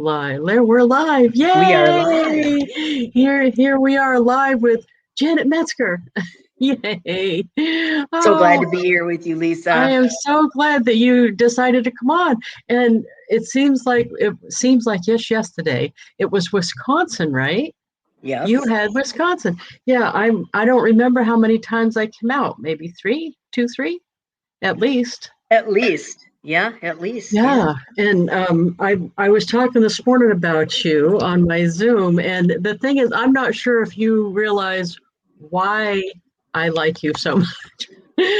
Live. We're live. We are live. Yay! Here we are live with Janet Metzger. Yay! So glad Oh, to be here with you, I Lisa. am so glad that you decided to come on. And it seems like just yesterday it was Wisconsin, right? You Yes, had Wisconsin. Yeah, I don't remember how many times I came out. Maybe three, two, three, at least. at least. Yeah, at least. Yeah. Yeah, and I was talking this morning about you on my Zoom, and the thing is, I'm not sure if you realize why I like you so much.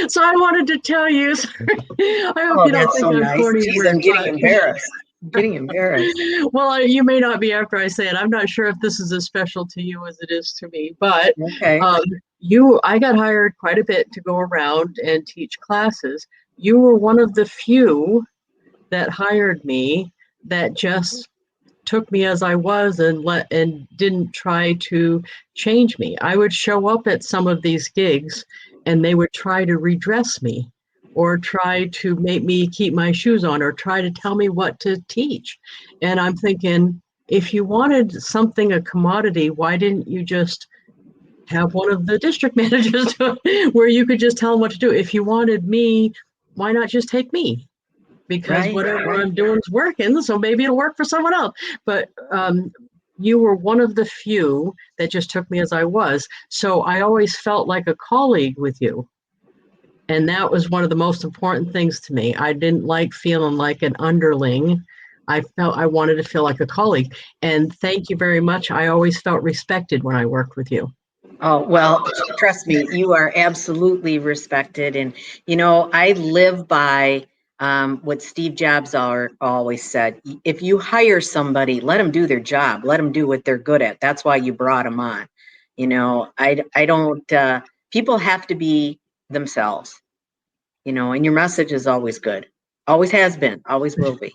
So I wanted to tell you. I hope Oh, you don't that's think so I'm nice. corny or Geez, I'm weird, getting but embarrassed. I'm getting embarrassed. well, you may not be after I say it. I'm not sure if this is as special to you as it is to me, but Okay. um, I got hired quite a bit to go around and teach classes. You were one of the few that hired me that just took me as I was and didn't try to change me. I would show up at some of these gigs and they would try to redress me or try to make me keep my shoes on or try to tell me what to teach. And I'm thinking, if you wanted something a commodity, why didn't you just have one of the district managers where you could just tell them what to do? If you wanted me, why not just take me? Because Right, whatever right. I'm doing is working, so maybe it'll work for someone else. But you were one of the few that just took me as I was. So I always felt like a colleague with you. And that was one of the most important things to me. I didn't like feeling like an underling. I felt I wanted to feel like a colleague. And thank you very much. I always felt respected when I worked with you. Oh, well, trust me, you are absolutely respected. And, I live by what Steve Jobs always said. If you hire somebody, let them do their job, let them do what they're good at. That's why you brought them on. I don't, people have to be themselves, and your message is always good. Always has been, always will be.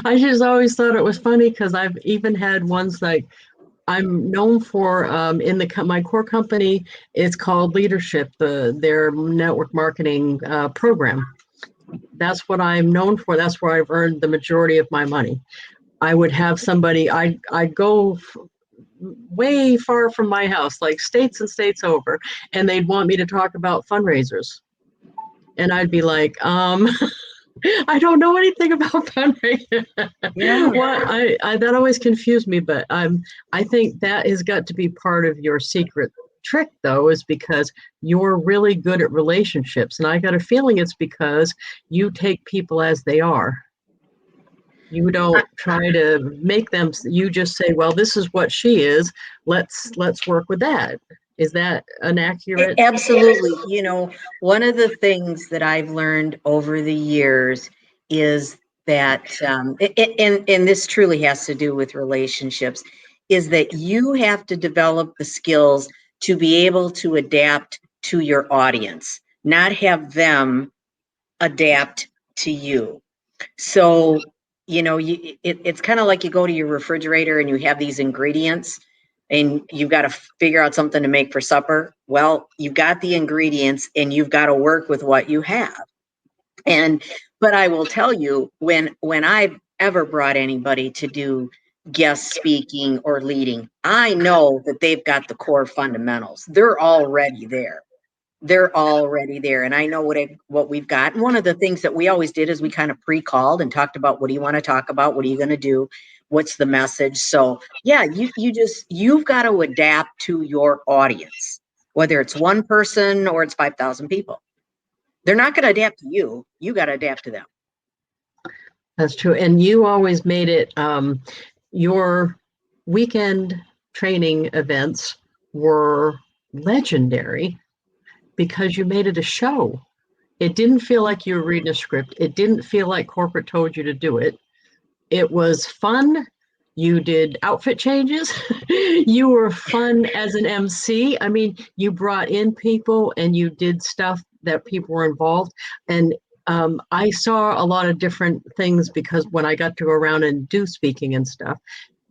I just always thought it was funny because I've even had ones like I'm known for in my core company is called Leadership, their network marketing program. That's what I'm known for. That's where I've earned the majority of my money. I would have somebody. I'd go way far from my house, like states and states over, and they'd want me to talk about fundraisers, and I'd be like, I don't know anything about fundraising. Yeah. What that always confused me, but I think that has got to be part of your secret trick, though, is because you're really good at relationships, and I got a feeling it's because you take people as they are. You don't try to make them. You just say, "Well, this is what she is. Let's work with that." Is that an accurate? Absolutely. One of the things that I've learned over the years is that, and this truly has to do with relationships, is that you have to develop the skills to be able to adapt to your audience, not have them adapt to you. So, it's kind of like you go to your refrigerator and you have these ingredients and you've got to figure out something to make for supper. Well, you've got the ingredients and you've got to work with what you have. But I will tell you, when I've ever brought anybody to do guest speaking or leading, I know that they've got the core fundamentals. They're already there. And I know what we've got. And one of the things that we always did is we kind of pre-called and talked about, what do you want to talk about, what are you going to do, what's the message. So yeah, you've got to adapt to your audience, whether it's one person or it's 5,000 people. They're not going to adapt to you got to adapt to them. That's true. And you always made it, your weekend training events were legendary because you made it a show. It didn't feel like you were reading a script. It didn't feel like corporate told you to do it. It was fun. You did outfit changes. You were fun as an MC. I mean, you brought in people and you did stuff that people were involved. And I saw a lot of different things because when I got to go around and do speaking and stuff,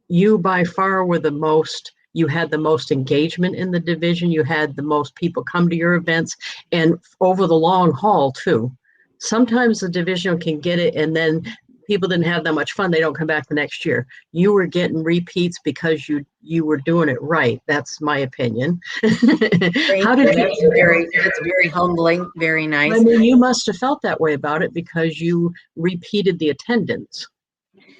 you by far were the most. You had the most engagement in the division. You had the most people come to your events and over the long haul, too. Sometimes the division can get it and then people didn't have that much fun, they don't come back the next year. You were getting repeats because you were doing it right. That's my opinion. Thank How you. did you? That's very humbling, very I nice. mean, you must have felt that way about it because you repeated the attendance.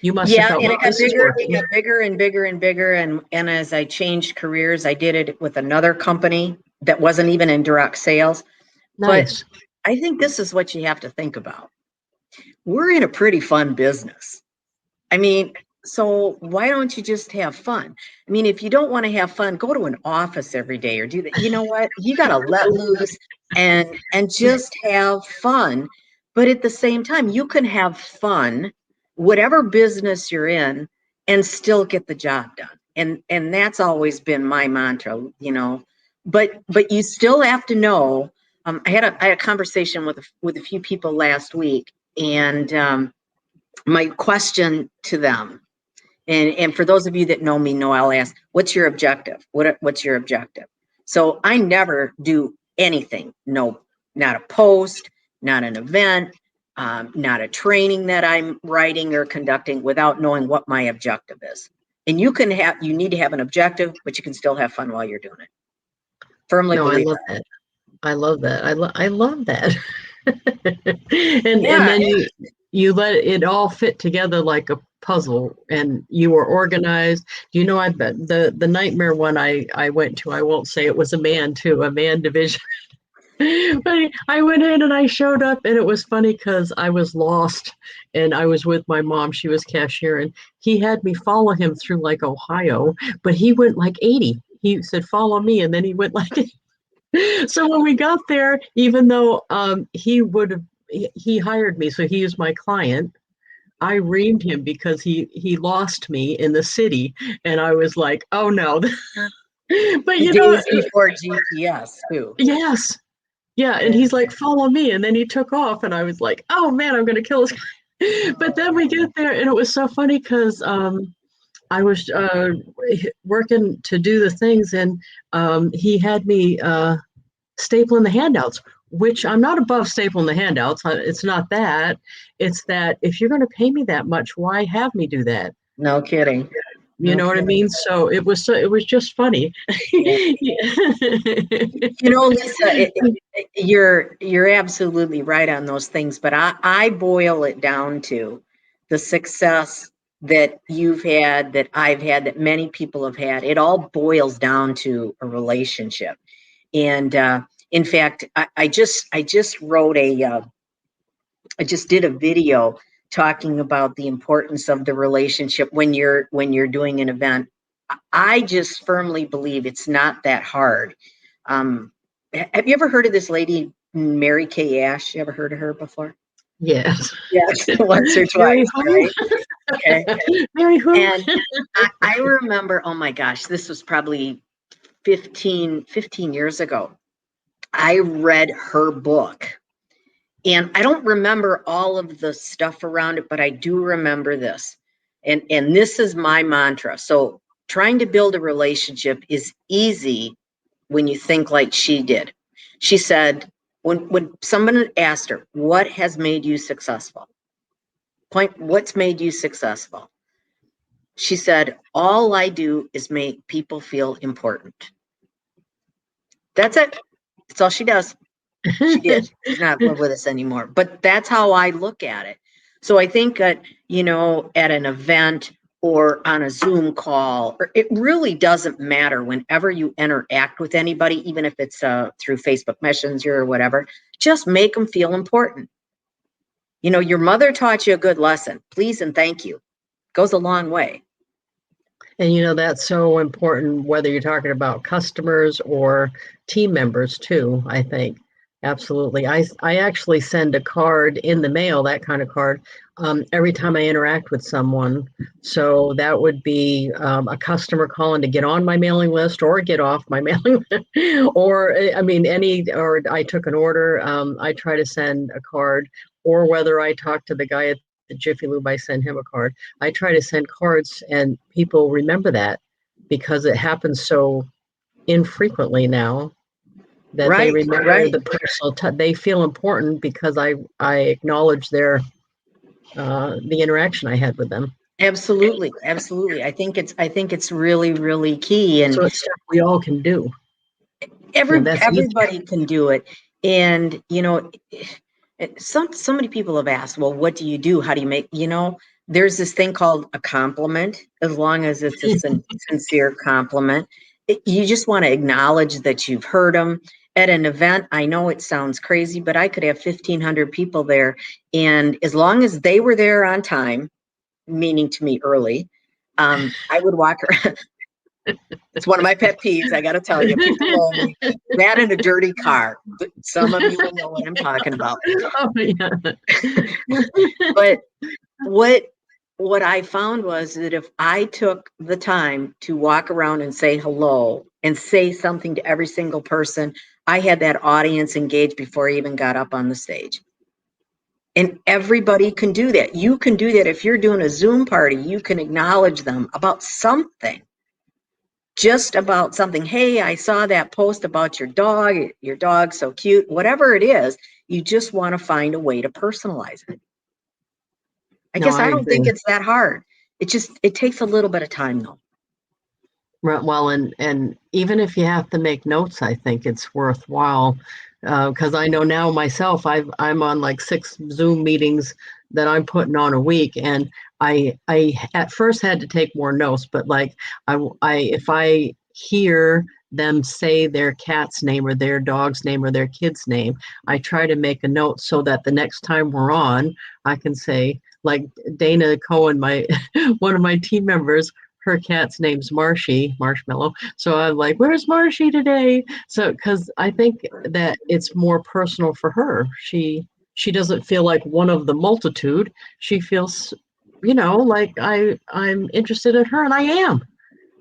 You must have Yeah, felt, and well, this is it working. got bigger and bigger and bigger. And as I changed careers, I did it with another company that wasn't even in direct sales. But Nice. I think this is what you have to think about. We're in a pretty fun business. I mean, so why don't you just have fun? I mean, if you don't want to have fun, go to an office every day or do that. You know what? You got to let loose and just have fun. But at the same time, you can have fun, whatever business you're in, and still get the job done. And that's always been my mantra, you know. But you still have to know. I had a conversation with a few people last week, and my question to them, and for those of you that know me know I'll ask, what's your objective? What's your objective? So I never do anything. No, not a post, not an event, not a training that I'm writing or conducting without knowing what my objective is. And you need to have an objective, but you can still have fun while you're doing it. Firmly No, I believe love that. that. I love that. I love that. And Yeah. then you let it all fit together like a puzzle, and you were organized. Do you know, I bet the nightmare one I went to, I won't say it was a man too, a man division. But I went in and I showed up, and it was funny because I was lost and I was with my mom. She was cashier, and he had me follow him through like Ohio, but he went like 80. He said, "Follow me," and then he went like so when we got there, even though he hired me, so he is my client. I reamed him because he lost me in the city, and I was like, oh no. But The you know, days before GPS too. yes, yeah. And he's like, follow me, and then he took off, and I was like, oh man, I'm gonna kill this guy. But then we get there, and it was so funny because I was working to do the things, and he had me stapling the handouts, which I'm not above stapling the handouts. It's not that. It's that if you're going to pay me that much, why have me do that? No kidding. You No know what I kidding. mean? So it was just funny. Yeah. You know, Lisa, you're absolutely right on those things, but I boil it down to the success that you've had, that I've had, that many people have had. It all boils down to a relationship. And in fact, I just wrote I just did a video talking about the importance of the relationship when you're doing an event. I just firmly believe it's not that hard. Um, have you ever heard of this lady, Mary Kay Ash? You ever heard of her before? Yes. Yes, once or twice, Mary who? right? Okay. Mary who? And I remember, oh my gosh, this was probably 15 years ago. I read her book. And I don't remember all of the stuff around it, but I do remember this. And this is my mantra. So trying to build a relationship is easy when you think like she did. She said, when someone asked her, what has made you successful? What's made you successful? She said, all I do is make people feel important. That's it. That's all she does. She did. She's not with us anymore. But that's how I look at it. So I think that, you know, at an event or on a Zoom call, or it really doesn't matter whenever you interact with anybody, even if it's through Facebook Messenger or whatever, just make them feel important. You know, your mother taught you a good lesson. Please and thank you. Goes a long way. And you know, that's so important, whether you're talking about customers or team members too, I think. Absolutely. I actually send a card in the mail, that kind of card, every time I interact with someone. So that would be a customer calling to get on my mailing list or get off my mailing list. Or, I mean, or I took an order, I try to send a card, or whether I talk to the guy at the Jiffy Lube, I send him a card. I try to send cards, and people remember that because it happens so infrequently now that they Right, remember right. the personal touch. They feel important because I acknowledge their the interaction I had with them. Absolutely, absolutely. I think it's really, really key, and So it's stuff we all can do. That's easy. everybody can do it. And so many people have asked, well, what do you do? How do you make, there's this thing called a compliment, as long as it's a sincere compliment. You just want to acknowledge that you've heard them. At an event, I know it sounds crazy, but I could have 1,500 people there. And as long as they were there on time, meaning to me early, I would walk around. It's one of my pet peeves. I got to tell you, people know me. That in a dirty car. Some of you will know what I'm talking about. Oh, yeah. But what I found was that if I took the time to walk around and say hello and say something to every single person, I had that audience engaged before I even got up on the stage. And everybody can do that. You can do that if you're doing a Zoom party. You can acknowledge them about something. Just about something. Hey, I saw that post about your dog's so cute, whatever it is, you just want to find a way to personalize it. I No, guess I I don't think agree. it's that hard. It takes a little bit of time though. Well, and even if you have to make notes, I think it's worthwhile, because I know now myself, I'm on like 6 Zoom meetings that I'm putting on a week, and I at first had to take more notes, but like I if I hear them say their cat's name or their dog's name or their kid's name, I try to make a note so that the next time we're on, I can say, like Dana Cohen, my one of my team members, her cat's name's Marshy, Marshmallow. So I'm like, where's Marshy today? So because I think that it's more personal for her. She doesn't feel like one of the multitude. She feels, like I'm interested in her, and I am.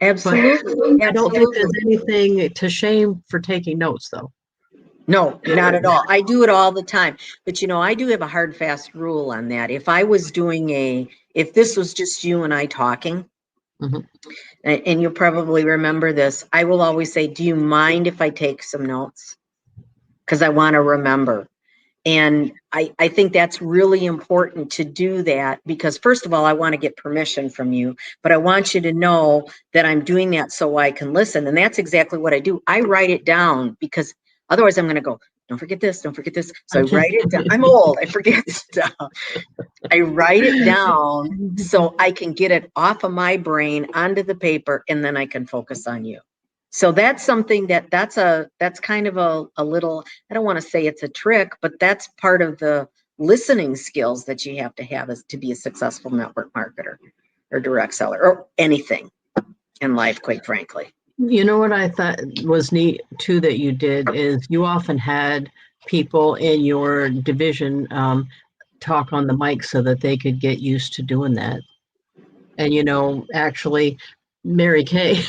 But Absolutely. I don't think there's Absolutely. anything to shame for taking notes, though. No, not at all. I do it all the time. But I do have a hard, fast rule on that. If this was just you and I talking, Mhm. and you'll probably remember this, I will always say, do you mind if I take some notes? Because I want to remember. And I think that's really important to do that because, first of all, I want to get permission from you, but I want you to know that I'm doing that so I can listen. And that's exactly what I do. I write it down because otherwise I'm going to go, don't forget this, don't forget this. So I write it down. I'm old, I forget stuff. I write it down so I can get it off of my brain onto the paper, and then I can focus on you. So that's something that's kind of a little, I don't want to say it's a trick, but that's part of the listening skills that you have to have is to be a successful network marketer or direct seller or anything in life, quite frankly. You know what I thought was neat too that you did is you often had people in your division talk on the mic so that they could get used to doing that. And actually, Mary Kay,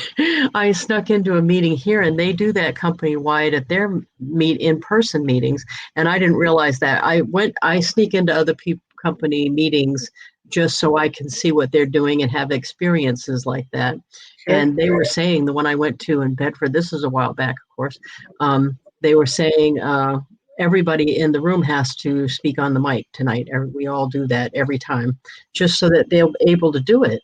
I snuck into a meeting here, and they do that company wide at their in-person meetings, and I didn't realize that. I sneak into other company meetings just so I can see what they're doing and have experiences like that. Sure. And they were saying, the one I went to in Bedford, this is a while back, of course, they were saying everybody in the room has to speak on the mic tonight. We all do that every time, just so that they're able to do it.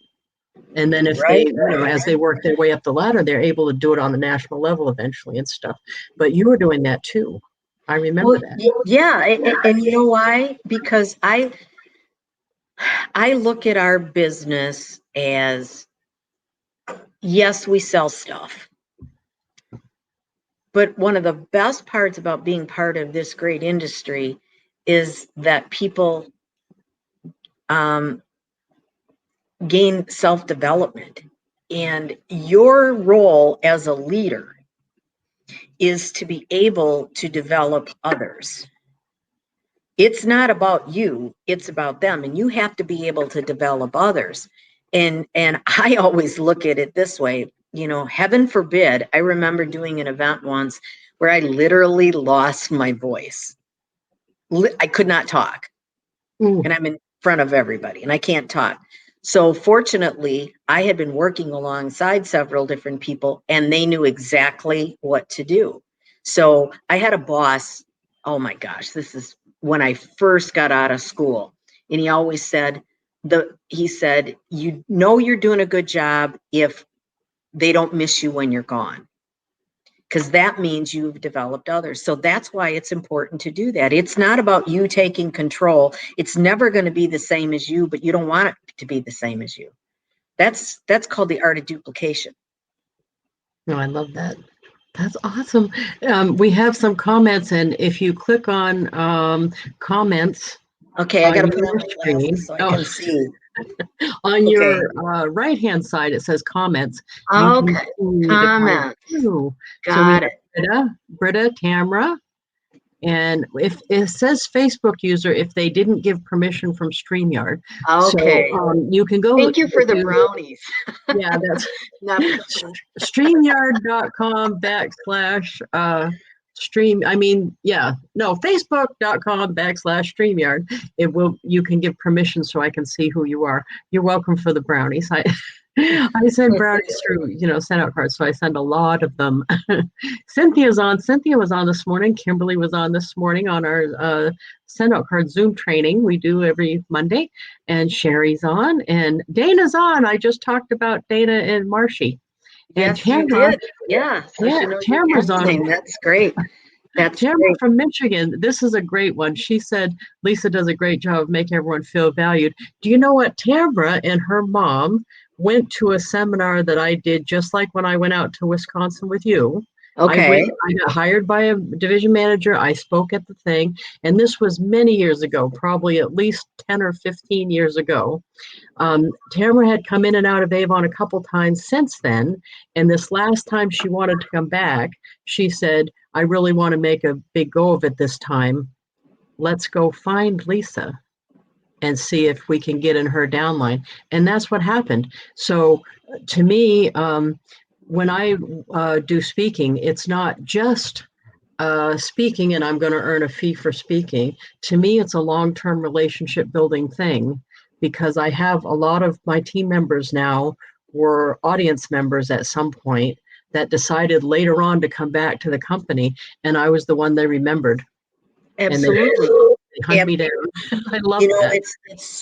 And then if they, Right. as they work their way up the ladder, they're able to do it on the national level eventually and stuff. But you were doing that too. I remember Well, that. yeah, and you know why? Because I look at our business as, yes, we sell stuff. But one of the best parts about being part of this great industry is that people gain self-development. And your role as a leader is to be able to develop others. It's not about you, it's about them. And you have to be able to develop others. And I always look at it this way, heaven forbid, I remember doing an event once where I literally lost my voice. I could not talk. Ooh. And I'm in front of everybody and I can't talk. So fortunately, I had been working alongside several different people and they knew exactly what to do. So I had a boss. Oh my gosh, this is when I first got out of school. And he always said, he said, you know you're doing a good job if they don't miss you when you're gone, because that means you've developed others. So that's why it's important to do that. It's not about you taking control. It's never going to be the same as you, but you don't want it to be the same as you. That's called the art of duplication. No, I love that. That's awesome. We have some comments, and if you click on comments Okay, I got on to put on your my screen, glasses so I can see. on Okay. your right hand side, it says comments. You can Okay. see the comments Comment. too. So we Got it. have Britta, Tamra, and if it says Facebook user, if they didn't give permission from StreamYard. Okay. So you can go. Thank you for the brownies. Yeah, that's Not StreamYard.com/. Stream, I mean, yeah, no, Facebook.com/StreamYard. You can give permission so I can see who you are. You're welcome for the brownies. I send brownies through, send out cards, so I send a lot of them. Cynthia was on this morning. Kimberly was on this morning on our send out card Zoom training we do every Monday, and Sherry's on, and Dana's on. I just talked about Dana and Marshy. And yes, you Tamara, did. Yeah. So she knows your Tamara's cat's on. name. That's great. That's Tamara great. from Michigan. This is a great one. She said Lisa does a great job of making everyone feel valued. Do you know what? Tamara and her mom went to a seminar that I did just like when I went out to Wisconsin with you. Okay. I got hired by a division manager. I spoke at the thing, and this was many years ago, probably at least 10 or 15 years ago. Tamara had come in and out of Avon a couple times since then, and this last time she wanted to come back, she said, I really want to make a big go of it this time. Let's go find Lisa and see if we can get in her downline. And that's what happened. So to me, when I do speaking, it's not just speaking and I'm going to earn a fee for speaking. To me, it's a long-term relationship building thing, because I have a lot of my team members now were audience members at some point that decided later on to come back to the company, and I was the one they remembered. Absolutely. And they hunt me down. I love that. It's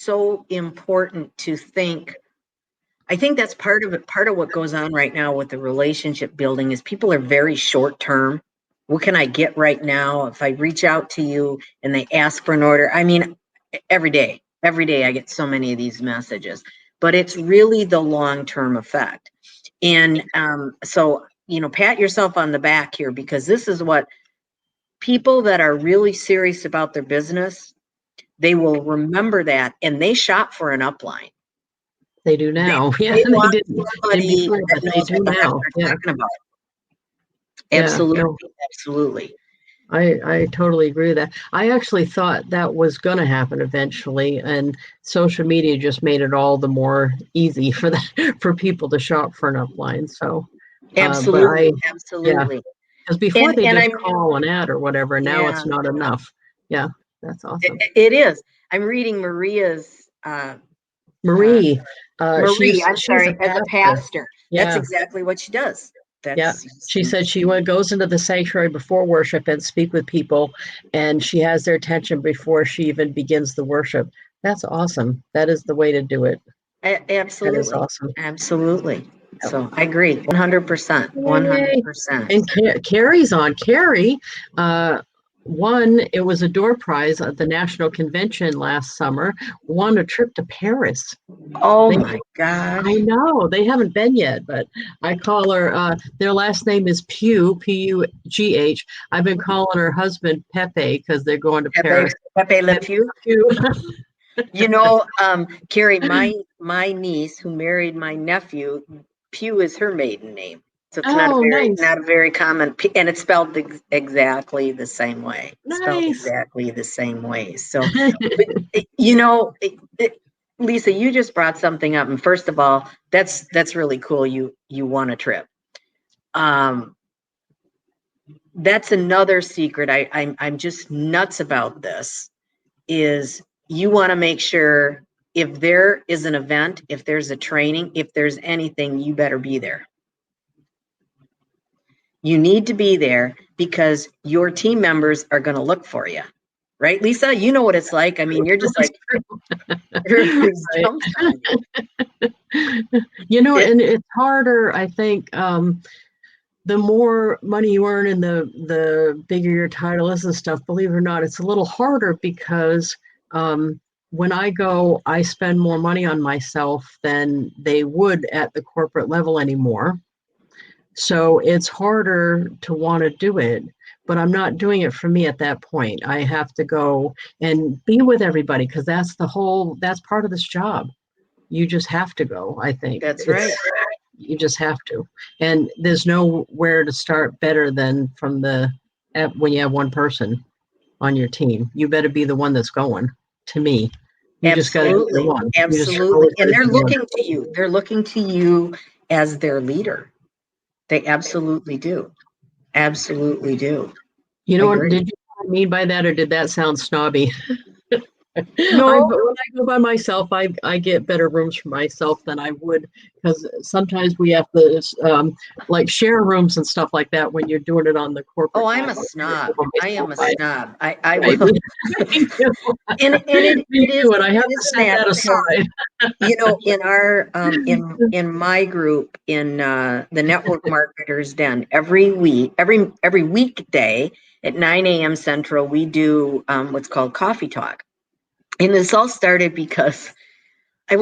so important to think. I think that's part of it. Part of what goes on right now with the relationship building is people are very short term. What can I get right now? If I reach out to you and they ask for an order, I mean, every day I get so many of these messages, but it's really the long term effect. And so, pat yourself on the back here, because this is what people that are really serious about their business, they will remember that, and they shop for an upline. They do now. They, Yeah, they they want didn't somebody before, that but they knows do what the heck now. they're Yeah, talking about. yeah. Absolutely, No, absolutely. I totally agree with that. I actually thought that was going to happen eventually, and social media just made it all the more easy for that for people to shop for an upline. So, Absolutely, yeah, absolutely. because before they And just I'm call an ad or whatever. Now yeah, it's not enough. Yeah, that's awesome. it is. I'm reading Maria's uh, Marie, Marie, I'm she's a sorry, as a pastor. pastor. That's Yeah, exactly what she does. yeah. That's She said she goes into the sanctuary before worship and speak with people, and she has their attention before she even begins the worship. That's awesome. That is the way to do it. That is absolutely, awesome. absolutely. Yep. So I agree, 100%, Yay. 100%. And Carrie's on. Carrie won, it was a door prize at the National Convention last summer, won a trip to Paris. Oh They, my gosh. I know they haven't been yet, but I call her. Their last name is Pugh, P-U-G-H. I've been calling her husband Pepe because they're going to Paris. Pepe Le Pew. Pew. Carrie, my niece who married my nephew, Pew is her maiden name. So it's Oh, nice, not a very common, and it's spelled exactly the same way. Spelled nice. exactly the same way. So, but, you know, Lisa, you just brought something up, and first of all, that's really cool. You won a trip. That's another secret. I'm just nuts about this. Is you want to make sure if there is an event, if there's a training, if there's anything, you better be there. You need to be there because your team members are going to look for you. right, Lisa? You know what it's like. I mean, you're just like, everybody's Right. jumped on You know, you. and it's harder, I think, the more money you earn and the bigger your title is and stuff, believe it or not, it's a little harder because when I go, I spend more money on myself than they would at the corporate level anymore. So it's harder to want to do it, but I'm not doing it for me at that point. I have to go and be with everybody because that's part of this job. You just have to go, I think. That's right. You just have to. And there's nowhere to start better than from when you have one person on your team. You better be the one that's going, to me. You just got to be the Absolutely. one. You just Absolutely. always And gotta they're be the one. looking to you. They're looking to you as their leader. They absolutely do. Absolutely do. You know what? Agree. Did you know what I mean by that, or did that sound snobby? No. But when I go by myself, I get better rooms for myself than I would because sometimes we have to like share rooms and stuff like that when you're doing it on the Oh, corporate I'm a level. snob. By I am myself, a snob. I I will. me too. And Me it is, too, and I have and to isn't set that that because, aside. in our in my group, in the network marketers den, every weekday at 9 a.m. Central, we do what's called coffee talk. And this all started because I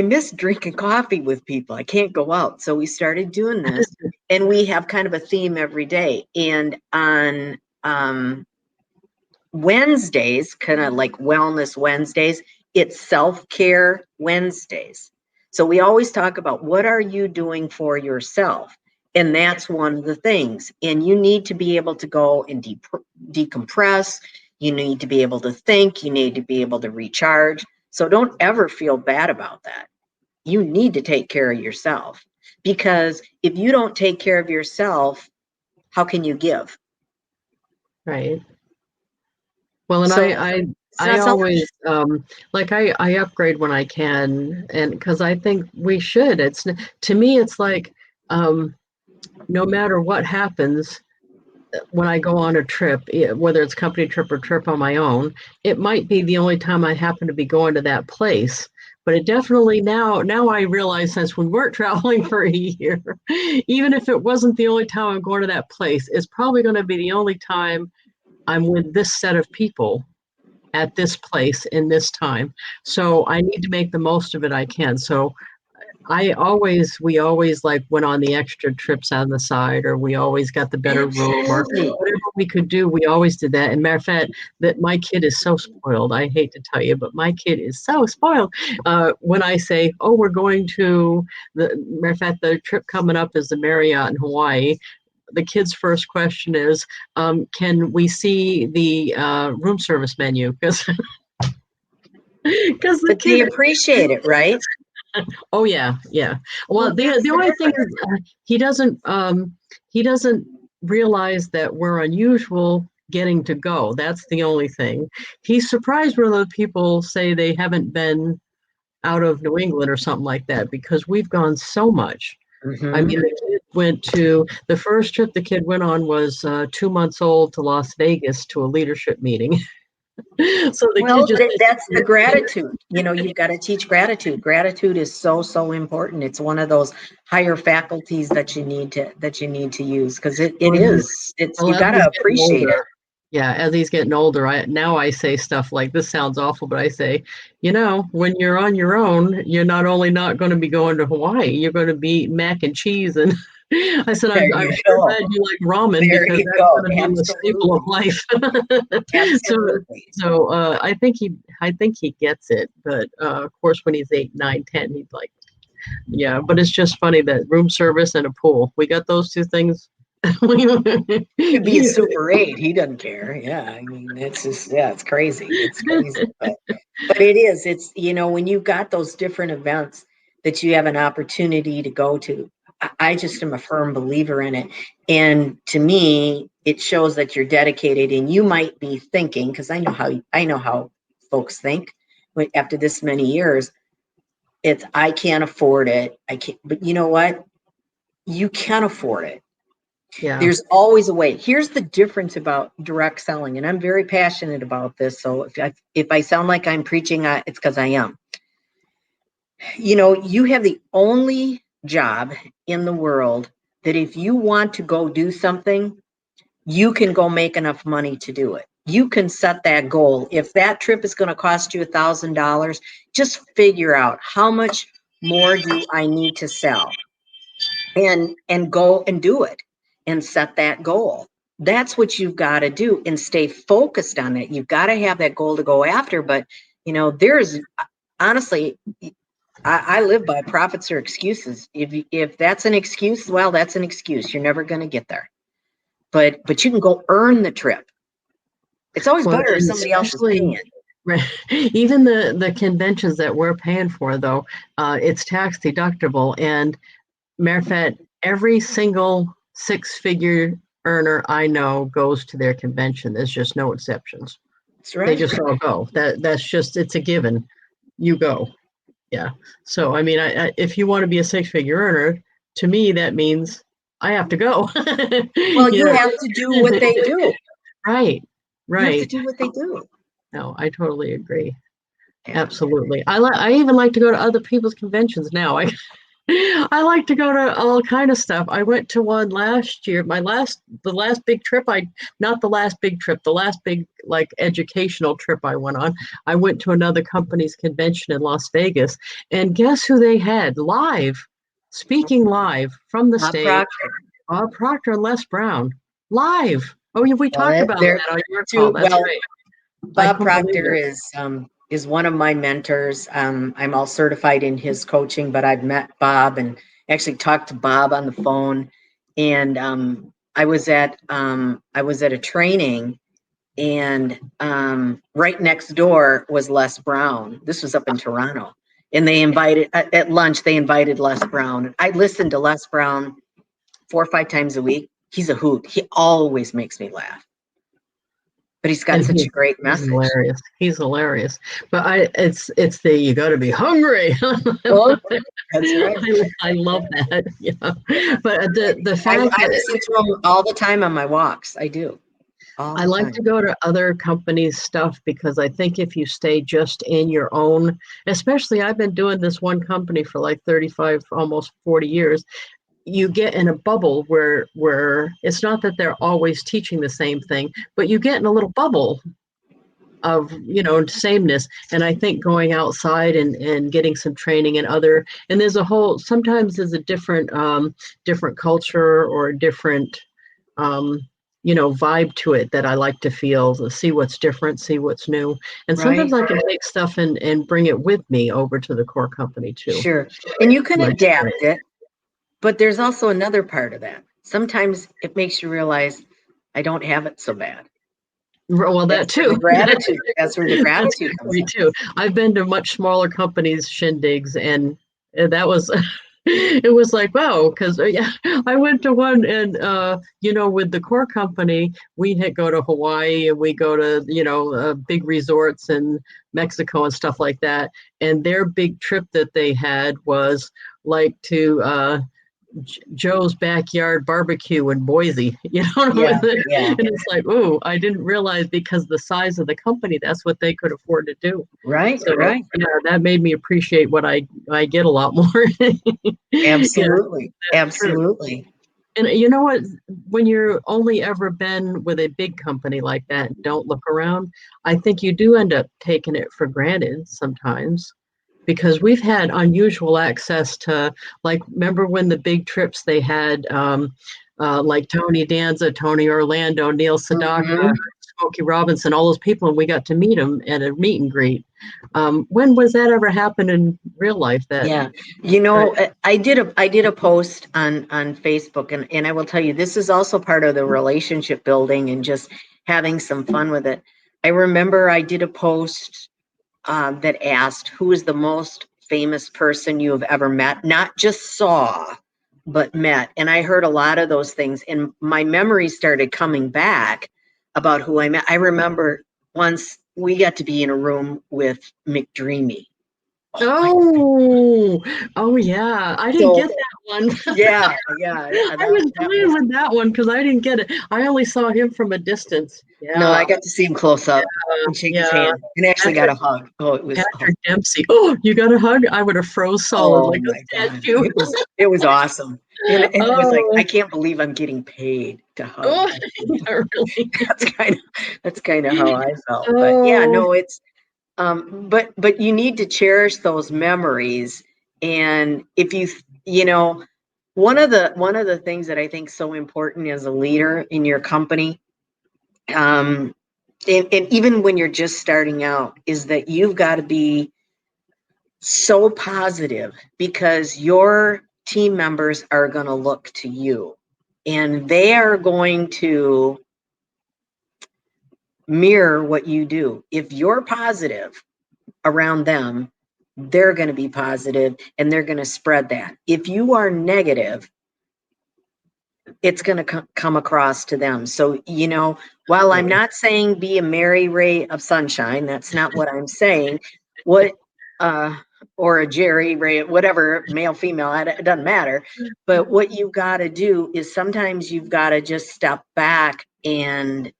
miss drinking coffee with people. I can't go out. So we started doing this, and we have kind of a theme every day. And on Wednesdays, kind of like Wellness Wednesdays, it's Self-Care Wednesdays. So we always talk about, what are you doing for yourself? And that's one of the things. And you need to be able to go and decompress. You need to be able to think. You need to be able to recharge. So don't ever feel bad about that. You need to take care of yourself, because if you don't take care of yourself, how can you give? Right. Well, and So it's I not selfish. always like I upgrade when I can, and because I think we should. To me, it's like um, no matter what happens, when I go on a trip, whether it's company trip or trip on my own, it might be the only time I happen to be going to that place. But it definitely now I realize, since we weren't traveling for a year, even if it wasn't the only time I'm going to that place, it's probably going to be the only time I'm with this set of people at this place in this time. So I need to make the most of it I can. So we always like went on the extra trips on the side, or we always got the better room, or Absolutely. whatever we could do. We always did that. And matter of fact, that my kid is so spoiled. I hate to tell you, but my kid is so spoiled. When I say, "Oh, we're going to matter of fact, the trip coming up is the Marriott in Hawaii," the kid's first question is, "Can we see the room service menu?" Because the But they kid. appreciate it, right? Oh yeah, yeah. Well, Well, that's the the only thing difference. is he doesn't realize that we're unusual getting to go. That's the only thing. He's surprised when other people say they haven't been out of New England or something like that, because we've gone so much. I Hmm. mean, the first trip the kid went on was 2 months old, to Las Vegas to a leadership meeting. So the kid Well, just that's the gratitude. You've got to teach gratitude. Gratitude is so, so important. It's one of those higher faculties that you need to use, because it is. It's, well, you as got he's to getting appreciate it. older, yeah, as he's getting older, I say stuff like, this sounds awful, but I say, when you're on your own, you're not only not going to be going to Hawaii, you're going to be eating mac and cheese. And I said, There I'm you sure go. glad you like ramen, There because you that's go. going to be the staple of Absolutely. life. so Absolutely. I think he gets it, but of course when he's 8, 9, 10, he's like, yeah. But it's just funny that room service and a pool, we got those two things. Could be a He's Super 8. He doesn't care. Yeah. I mean, it's just, yeah, it's crazy. It's crazy. But it is. It's, when you've got those different events that you have an opportunity to go to, I just am a firm believer in it. And to me, it shows that you're dedicated, and you might be thinking, because I know how folks think after this many years, it's, I can't afford it. I can't, but you know what? You can afford it. Yeah. There's always a way. Here's the difference about direct selling, and I'm very passionate about this. So if I sound like I'm preaching, it's because I am. You know, you have the only job in the world that if you want to go do something, you can go make enough money to do it. You can set that goal. If that trip is going to cost you $1,000, just figure out how much more do I need to sell, and go and do it and set that goal. That's what you've got to do and stay focused on it. You've got to have that goal to go after. But, you know, there's honestly, I live by profits or excuses. If that's an excuse, well, that's an excuse. You're never going to get there. But you can go earn the trip. It's always Well, better if and somebody else is paying especially it. right, even the conventions that we're paying for, though, it's tax deductible. And matter of fact, every single six-figure earner I know goes to their convention. There's just no exceptions. That's They right. just all go. That's just, it's a given. You go. Yeah. So I mean, if you want to be a six-figure earner, to me that means I have to go. Well, You you know? have to do what they do. Right. You have to Right. do what they do. No, I totally agree. Yeah. Absolutely. I even like to go to other people's conventions now. I like to go to all kind of stuff. I went to one last year. The last big trip not the last big trip, the last big like educational trip I went on. I went to another company's convention in Las Vegas, and guess who they had live, speaking live from the stage? Proctor. Bob Proctor and Les Brown live. Oh, yeah, we Well, talked about they're that on your call. too That's well. right. I Bob couldn't believe Proctor it. is one of my mentors. I'm all certified in his coaching, but I've met Bob and actually talked to Bob on the phone. And I was at a training, and right next door was Les Brown. This was up in Toronto, and they invited at lunch. They invited Les Brown. I listened to Les Brown 4 or 5 times a week. He's a hoot. He always makes me laugh, but he's got And such a great he's message. hilarious. He's hilarious. But it's the you got to be hungry. Well, that's right. I love that. Yeah. But the fact I that listen to them all the time on my walks. I do all I the like to time. go to other companies' stuff because I think if you stay just in your own, especially I've been doing this one company for like 35, almost 40 years, you get in a bubble where it's not that they're always teaching the same thing, but you get in a little bubble of sameness. And I think going outside and getting some training and there's a whole, sometimes there's a different culture or a different um vibe to it that I like to feel, to see what's different, see what's new. And sometimes Right. I can take stuff and bring it with me over to the core company too. Sure. And you can My adapt experience. it, but there's also another part of that. Sometimes it makes you realize I don't have it so bad. Well, that That's where the too. gratitude, that's where the That's gratitude comes me in. too. I've been to much smaller companies shindigs, and that was it was like, wow, because yeah, I went to one, and with the core company we had go to Hawaii, and we go to big resorts in Mexico and stuff like that, and their big trip that they had was like to Joe's backyard barbecue in Boise, Yeah, yeah. and it's like, oh, I didn't realize because the size of the company, that's what they could afford to do. Right, So right. yeah, that made me appreciate what I get a lot more. Yeah, Absolutely. that's true. Absolutely. And you know what? When you're only ever been with a big company like that and don't look around, I think you do end up taking it for granted sometimes because we've had unusual access to, like, remember when the big trips they had, like Tony Danza, Tony Orlando, Neil Sedaka, Hmm. Smokey Robinson, all those people, and we got to meet them at a meet and greet. When was that ever happen in real life? That Yeah. right? I did a post on Facebook, and I will tell you, this is also part of the relationship building and just having some fun with it. I remember I did a post that asked, who is the most famous person you have ever met? Not just saw, but met. And I heard a lot of those things, and my memory started coming back about who I met. I remember once we got to be in a room with McDreamy. Oh my. Oh, oh yeah. I didn't So get that one. Yeah. I was playing with that one because I didn't get it. I only saw him from a distance. No, Yeah, I got to see him close up and shake his yeah. hand and actually got a hug. Oh, it was, Patrick Dempsey. Oh, you got a hug? I would have froze solid oh like my a God. statue. It was awesome. And it was like, Oh, I can't believe I'm getting paid to hug. oh, yeah, really. That's kind of how I felt. But yeah, Oh, no, it's but you need to cherish those memories. And if you know, one of the things that I think is so important as a leader in your company, um, and even when you're just starting out, is that you've got to be so positive because your team members are going to look to you and they are going to mirror what you do. If you're positive around them, they're going to be positive and they're going to spread that. If you are negative, it's going to come across to them. So, while I'm not saying be a merry ray of sunshine, that's not what I'm saying. What, uh, or a Jerry ray, whatever, male, female, it doesn't matter. But what you've got to do is sometimes you've got to just step back and,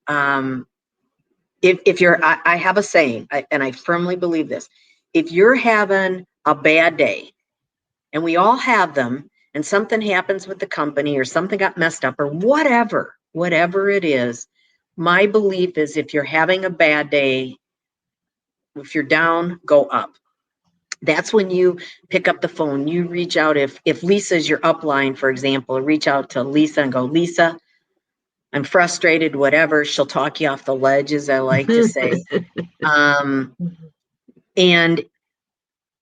if you're, I have a saying, and I firmly believe this, if you're having a bad day, and we all have them, and something happens with the company or something got messed up or whatever it is, my belief is if you're having a bad day, if you're down, go up. That's when you pick up the phone, you reach out. If Lisa's your upline, for example, reach out to Lisa and go, Lisa, I'm frustrated, whatever. She'll talk you off the ledge, as I like to say. And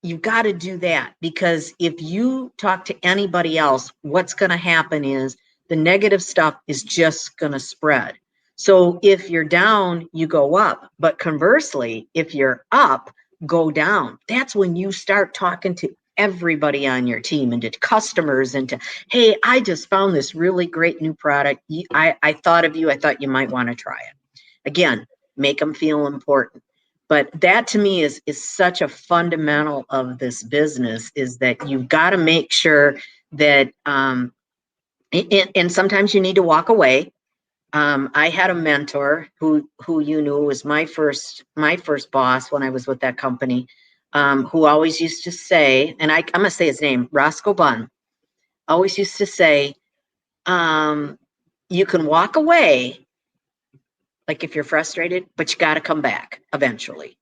you've got to do that because if you talk to anybody else, what's going to happen is the negative stuff is just going to spread. So if you're down, you go up. But conversely, if you're up, go down. That's when you start talking to everybody on your team and to customers and to, hey, I just found this really great new product. I thought of you. I thought you might want to try it. Again, make them feel important. But that to me is such a fundamental of this business is that you've got to make sure that and sometimes you need to walk away. I had a mentor who you knew was my first boss when I was with that company, who always used to say, and I'm gonna say his name, Roscoe Bunn, always used to say, you can walk away like if you're frustrated, but you got to come back eventually.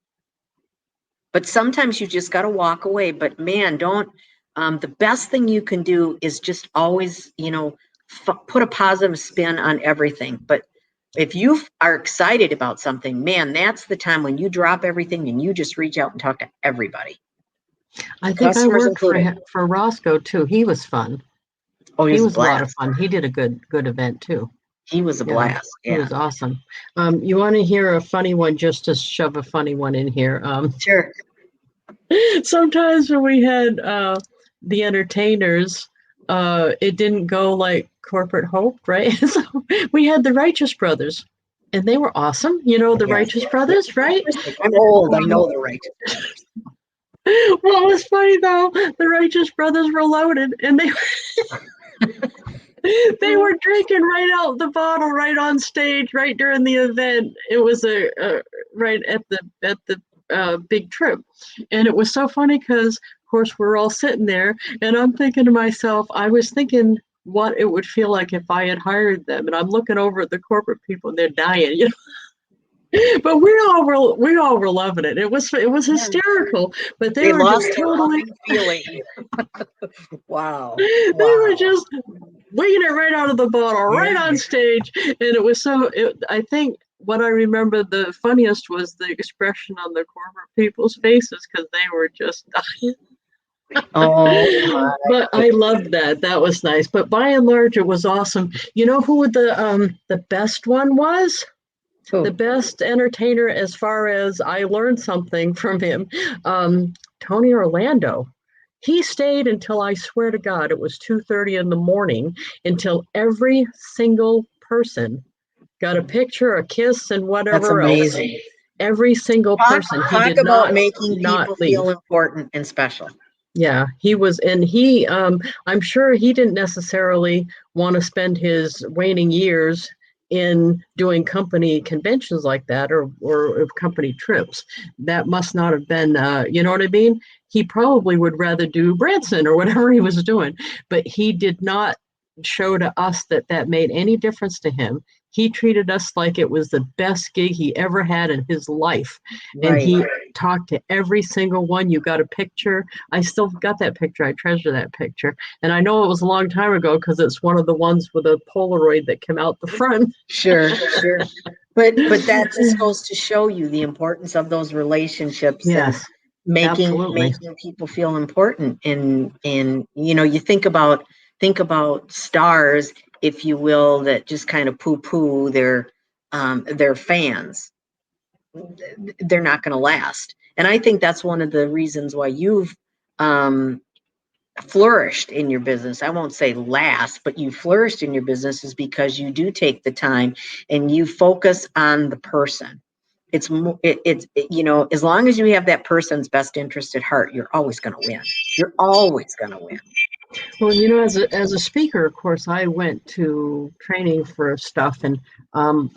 But sometimes you just got to walk away. But man, don't, the best thing you can do is just always, put a positive spin on everything. But if you are excited about something, man, that's the time when you drop everything and you just reach out and talk to everybody, I think I customers worked included. for Roscoe too. He was fun. Oh, he He was a was a lot of blast. fun. He did a good event too. He was a Yeah, blast. he Yeah, was awesome. You want to hear a funny one? Just to shove a funny one in here. sure. Sometimes when we had the entertainers, it didn't go like corporate hoped, right? So we had the Righteous Brothers, and they were awesome. You know the Yes. Righteous Brothers, right? I'm old. I know the right. What was funny though, the Righteous Brothers were loaded, and they were drinking right out the bottle, right on stage, right during the event. It was right at the big trip, and it was so funny because, of course, we're all sitting there, and I'm thinking to myself, I was thinking what it would feel like if I had hired them, and I'm looking over at the corporate people, and they're dying, you know. But we all were loving it. It was hysterical, but they They were just lost their totally. loving feeling. Wow. They Wow. were just winging it right out of the bottle, right Yeah. on stage. And it was I think what I remember the funniest was the expression on the corporate people's faces because they were just dying. Oh my. But I loved that. That was nice. But by and large, it was awesome. You know who the best one was? The Who? best entertainer as far as I learned something from him, Tony Orlando. He stayed until I swear to God it was 2:30 in the morning until every single person got a picture, a kiss, and That's whatever else. amazing. Every single person. He Talk did about not making people leave. feel important and special. Yeah, he was, and he, I'm sure he didn't necessarily want to spend his waning years in doing company conventions like that, or company trips. That must not have been, you know what I mean? He probably would rather do Branson or whatever he was doing, but he did not show to us that that made any difference to him. He treated us like it was the best gig he ever had in his life. And Right. he talked to every single one. You got a picture. I still got that picture. I treasure that picture. And I know it was a long time ago because it's one of the ones with a Polaroid that came out the front. Sure, sure. But that just goes to show you the importance of those relationships and Yes, absolutely. making people feel important. And you know, you think about stars, if you will, that just kind of poo-poo their fans. They're not going to last. And I think that's one of the reasons why you've um, flourished in your business. I won't say last, but you flourished in your business is because you do take the time and you focus on the person. You know, as long as you have that person's best interest at heart, you're always going to win. You're always going to win. Well, you know, as a speaker, of course, I went to training for stuff, and um,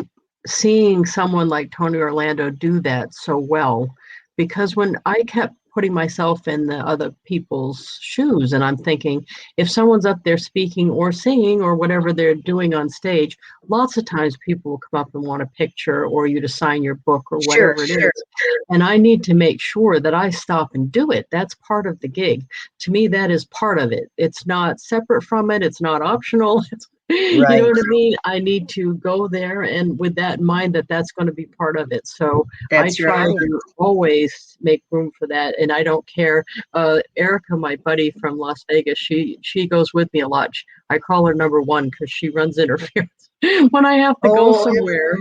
seeing someone like Tony Orlando do that so well, because when I kept putting myself in the other people's shoes, and I'm thinking, if someone's up there speaking or singing or whatever they're doing on stage, lots of times people will come up and want a picture or you to sign your book or Sure, whatever it sure. is. And I need to make sure that I stop and do it. That's part of the gig. To me, that is part of it. It's not separate from it. It's not optional. You know Right. what I mean? I need to go there, and with that in mind, that that's going to be part of it. So I That's try right. to always make room for that, and I don't care. Erica, my buddy from Las Vegas, she goes with me a lot. I call her number one because she runs interference when I have to go Oh, somewhere.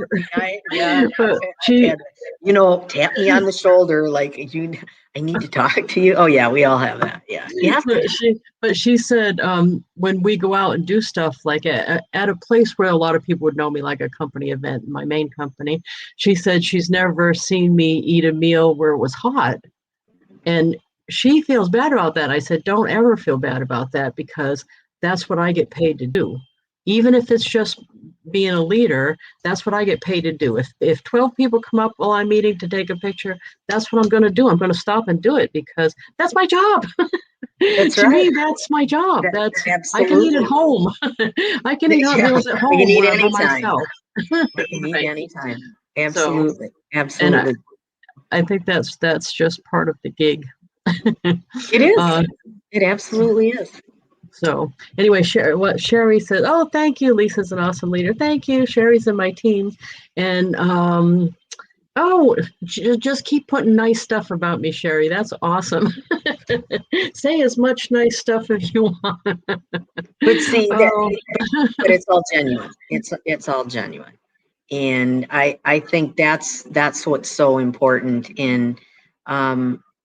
yeah, But I've she had, you know, tap me on the shoulder like I need to talk to you. Oh yeah, we all have that. Yeah. You have to. but she said, when we go out and do stuff like at a place where a lot of people would know me, like a company event, my main company, she said she's never seen me eat a meal where it was hot. And she feels bad about that. I said, don't ever feel bad about that because that's what I get paid to do. Even if it's just being a leader, that's what I get paid to do. If 12 people come up while I'm meeting to take a picture, that's what I'm going to do. I'm going to stop and do it because that's my job. That's To right. me, that's my job. That, That's I can eat at absolutely. home. I can eat hot Yeah. meals at You can home eat where I'm by anytime. myself. You can eat Right. anytime. So, Absolutely. and Absolutely. I think that's just part of the gig. It is. uh, It absolutely is. so anyway, what Sherry said, oh, thank you. Lisa's an awesome leader. Thank you. Sherry's in my team. And oh, just keep putting nice stuff about me, Sherry. That's awesome. Say as much nice stuff as you want. But see that, Oh, but it's all genuine. It's all genuine. And I think that's what's so important in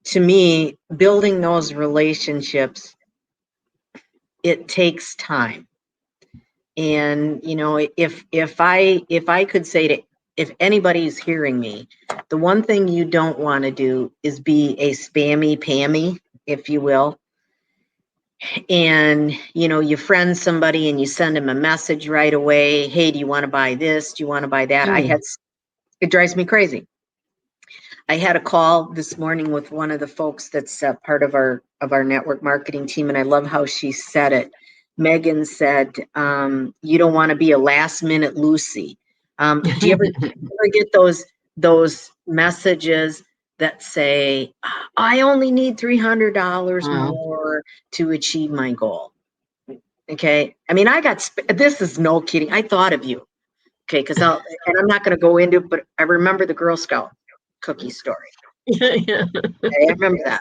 to me, building those relationships, it takes time. And you know, if I could say to, if anybody's hearing me, the one thing you don't want to do is be a spammy pammy, if you will. And you know, you friend somebody and you send them a message right away, hey, do you want to buy this, do you want to buy that? mm, It drives me crazy. I had a call this morning with one of the folks that's part of our network marketing team, and I love how she said it. Megan said, "You don't want to be a last minute Lucy." Do you ever get those messages that say, "I only need $300 oh, more to achieve my goal"? Okay, I mean, this is no kidding. I thought of you, okay, and I'm not going to go into it, but I remember the Girl Scout cookie story. yeah, I remember that.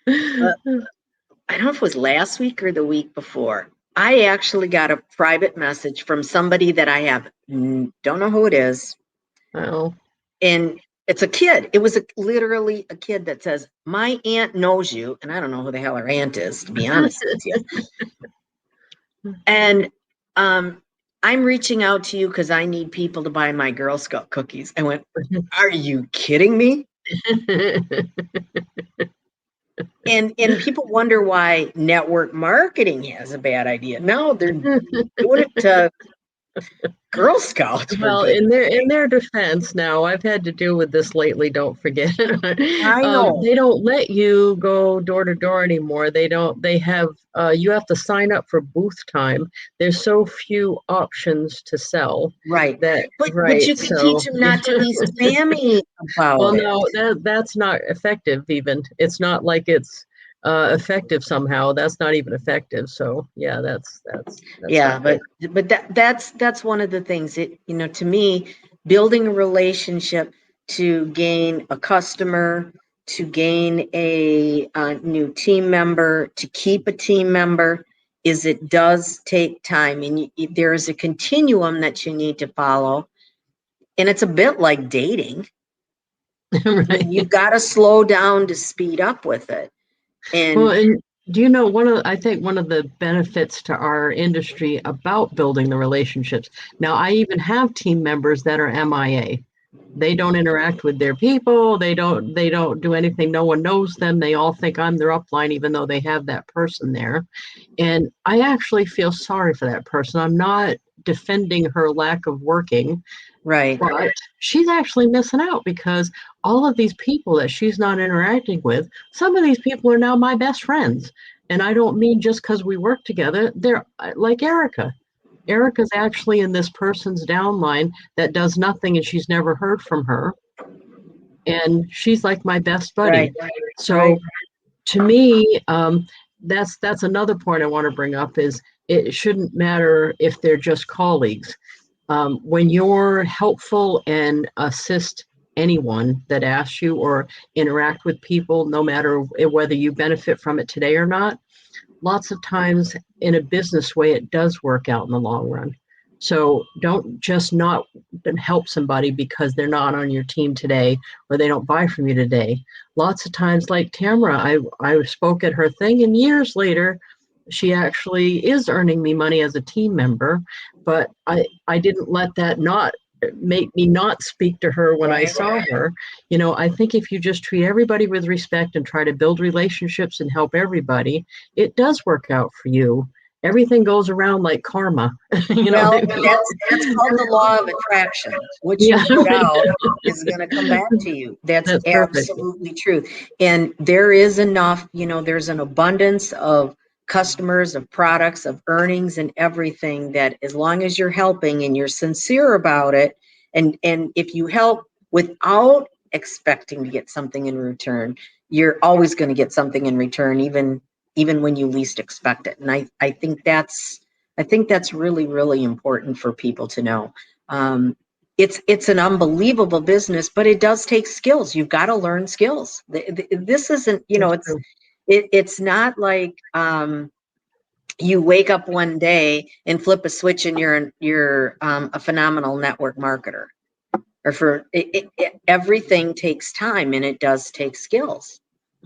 yeah. I don't know if it was last week or the week before. I actually got a private message from somebody that I have don't know who it is, Well, and it's a kid. It was literally a kid that says, "My aunt knows you," and I don't know who the hell her aunt is, to be honest with you. And I'm reaching out to you because I need people to buy my Girl Scout cookies. I went, "Are you kidding me?" And people wonder why network marketing has a bad idea. No, they're doing it to Girl Scouts, for Well, goodness in sake. their defense, now I've had to deal with this lately. Don't forget, I know. they don't let you go door to door anymore. They don't. They have you have to sign up for booth time. There's so few options to sell Right. that But right. you can teach So them not to be spammy well, about it. no, that's not effective. Even it's not like it's effective somehow. That's not even effective. So yeah, that's Yeah, not good. but that's one of the things. It, you know, to me, building a relationship to gain a customer, to gain a new team member, to keep a team member, is it does take time, and there is a continuum that you need to follow, and it's a bit like dating. You've Right. got to slow down to speed up with it. Well, And and do you know I think one of the benefits to our industry about building the relationships. Now, I even have team members that are MIA. They don't interact with their people. They don't do anything. No one knows them. They all think I'm their upline, even though they have that person there. And I actually feel sorry for that person. I'm not defending her lack of working, right, but she's actually missing out because all of these people that she's not interacting with, some of these people are now my best friends. And I don't mean just because we work together. They're like Erica. Erica's actually in this person's downline that does nothing and she's never heard from her. And she's like my best right, buddy. right, So to me, that's another point I want to bring up is it shouldn't matter if they're just colleagues. When you're helpful and assist anyone that asks you or interact with people, no matter whether you benefit from it today or not, lots of times in a business way, it does work out in the long run. So don't just not help somebody because they're not on your team today or they don't buy from you today. Lots of times, like Tamara, I spoke at her thing, and years later, she actually is earning me money as a team member, but I didn't let that not make me not speak to her when I right. saw her. I think if you just treat everybody with respect and try to build relationships and help everybody, it does work out for you. Everything goes around like karma. you know what Well, I mean? that's called the law of attraction. What you Yeah, put out is going to come back to you. That's that's perfect. absolutely true. And there is enough, you know, there's an abundance of customers, of products, of earnings and everything that as long as you're helping and you're sincere about it, and if you help without expecting to get something in return, you're always going to get something in return, even when you least expect it. And I think that's really, really important for people to know. It's an unbelievable business, but it does take skills. You've got to learn skills. This isn't, you know, That's true. it's not like you wake up one day and flip a switch and you're a phenomenal network marketer. Or everything takes time and it does take skills.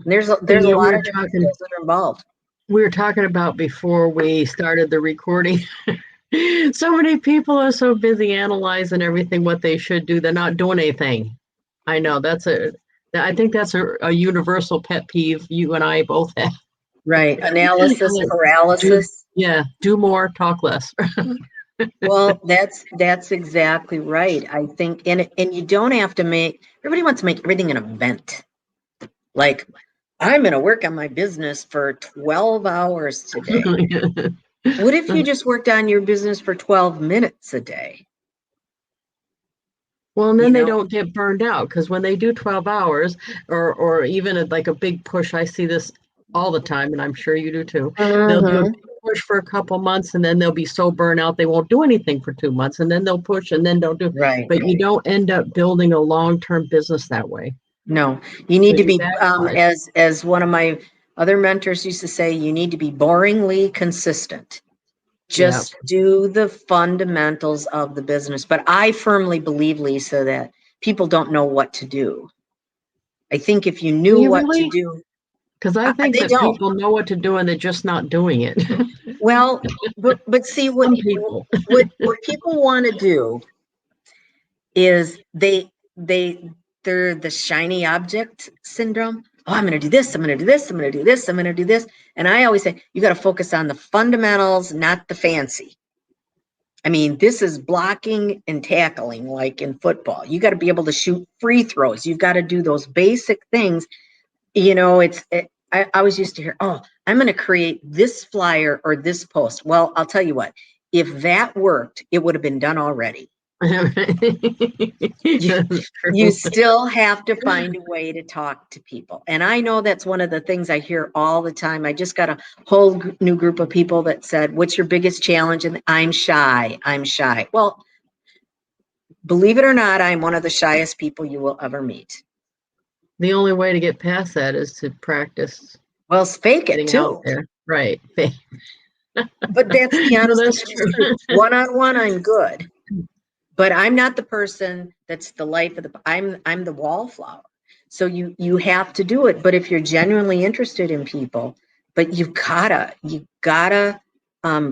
And there's And a we lot were of different talking skills that are involved. we were talking about before we started the recording. So many people are so busy analyzing everything what they should do, they're not doing anything. I know I think that's a universal pet peeve you and I both have. Right. Analysis do paralysis. do more, talk less. Well, that's exactly right. I think, and you don't have to make, everybody wants to make everything an event. Like, I'm going to work on my business for 12 hours today. What if you just worked on your business for 12 minutes a day? Well, and You then they know? don't get burned out because when they do 12 hours or even like a big push, I see this all the time, and I'm sure you do too. They'll do a Hmm. big push for a couple months and then they'll be so burnt out they won't do anything for 2 months and then they'll push and then don't do. Right. But you don't end up building a long-term business that way. No, you So need to you be, backslide. as one of my other mentors used to say, you need to be boringly consistent. Yeah. Just do the fundamentals of the business. But I firmly believe, Lisa, that people don't know what to do. I think if you Do knew you what to really? do, Because I think they that don't. people know what to do and they're just not doing it. Well, but see Some people. what people want to do is they're the shiny object syndrome. oh, I'm going to do this, I'm going to do this, I'm going to do this, I'm going to do this. And I always say, you got to focus on the fundamentals, not the fancy. I mean, this is blocking and tackling like in football. You got to be able to shoot free throws. You've got to do those basic things. You know, I always used to hear, oh, I'm going to create this flyer or this post. Well, I'll tell you what, if that worked, it would have been done already. You still have to find a way to talk to people. And I know that's one of the things I hear all the time. I just got a whole new group of people that said, what's your biggest challenge? And I'm shy. I'm shy. Well, believe it or not, I'm one of the shyest people you will ever meet. The only way to get past that is to practice. Well, fake it too. There. Right. But that's the honest truth. One-on-one, I'm good. But I'm not the person that's the life of the, I'm the wallflower. So you have to do it. But if you're genuinely interested in people, but you gotta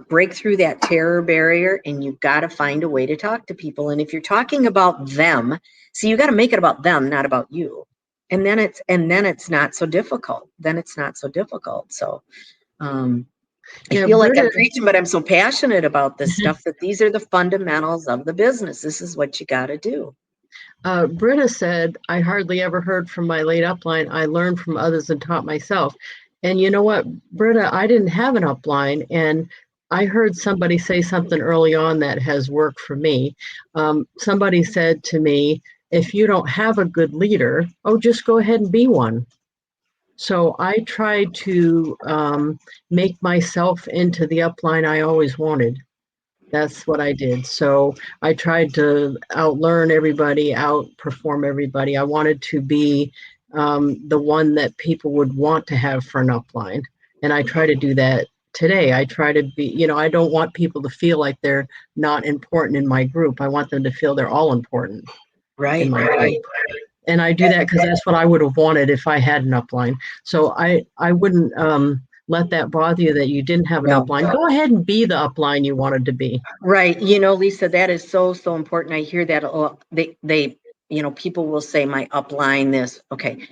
break through that terror barrier, and you've got to find a way to talk to people. And if you're talking about them, see, you got to make it about them, not about you. And then it's not so difficult. So I feel like I'm preaching, but I'm so passionate about this stuff that these are the fundamentals of the business. This is what you got to do. Britta said, I hardly ever heard from my late upline. I learned from others and taught myself. And you know what, Britta, I didn't have an upline. And I heard somebody say something early on that has worked for me. Somebody said to me, if you don't have a good leader, just go ahead and be one. So I tried to make myself into the upline I always wanted. That's what I did. So I tried to outlearn everybody, outperform everybody. I wanted to be the one that people would want to have for an upline. And I try to do that today. I try to be, I don't want people to feel like they're not important in my group. I want them to feel they're all important in my group. And I do that because that's what I would have wanted if I had an upline. So I wouldn't let that bother you that you didn't have an upline. Go ahead and be the upline you wanted to be. Right. Lisa, that is so important. I hear that a lot. They people will say my upline this. Okay.